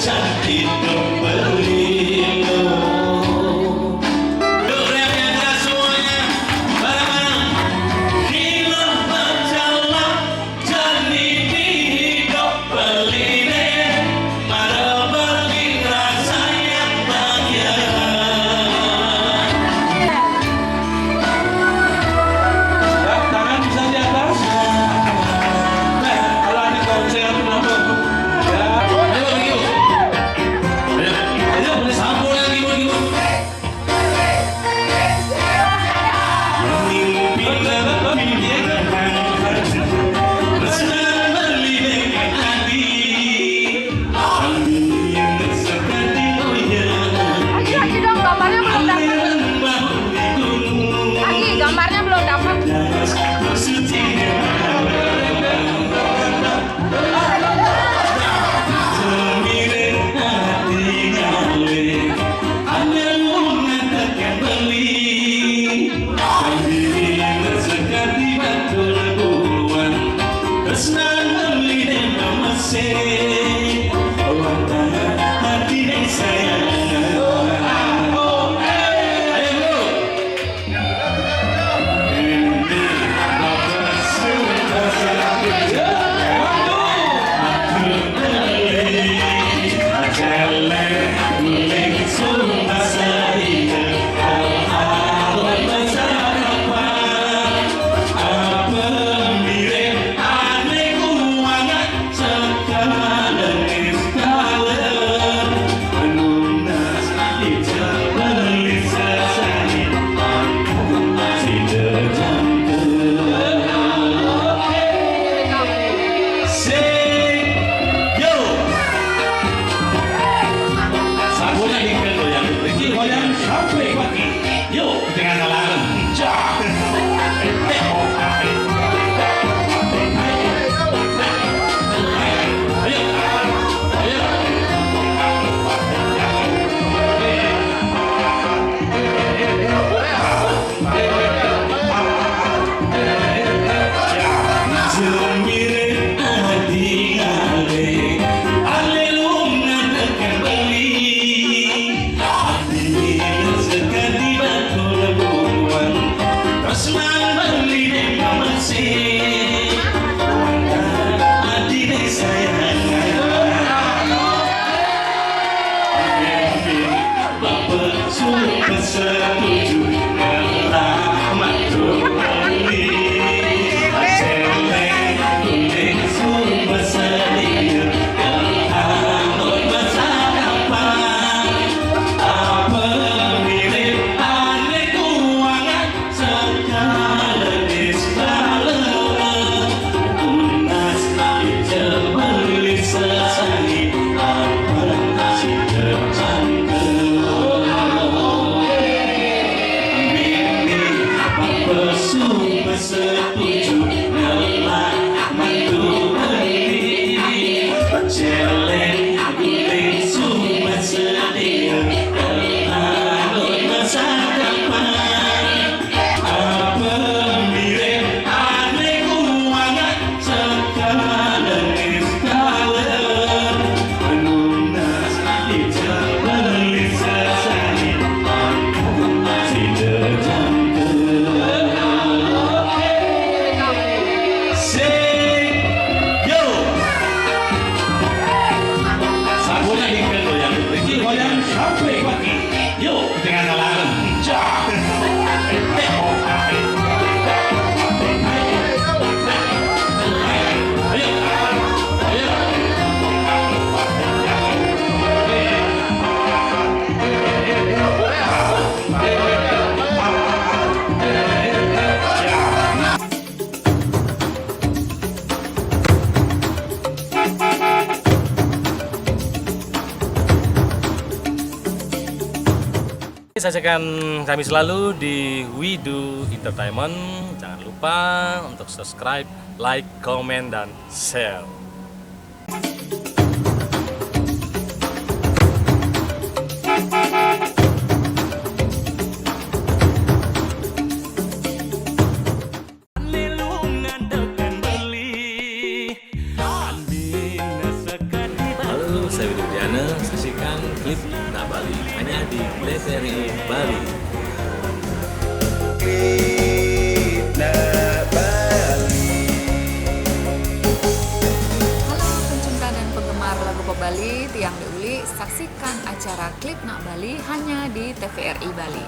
cantik Belino. Yuk reak-reak keras semuanya, bareng-bareng. Gila berjalan jadi di hidup Beline, mara bagi rasa yang bahagia. Ya, tangan bisa di atas. Kalau ada konser kenapa? Ya, ayo lagi. Ayo, boleh sambung lagi, boleh. Lagi dong, gambarnya belum dapat. Lagi, gambarnya belum dapat. Senang beli dan memesin hati dan sayang. Saksikan kami selalu di We Do Entertainment. Jangan lupa untuk subscribe, like, komen, dan share. Saya Widi Widiana, saksikan klip Nak Bali hanya di TVRI Bali. Halo pencinta dan penggemar lagu pop Bali, Tiang Deuli, saksikan acara Klip Nak Bali hanya di TVRI Bali.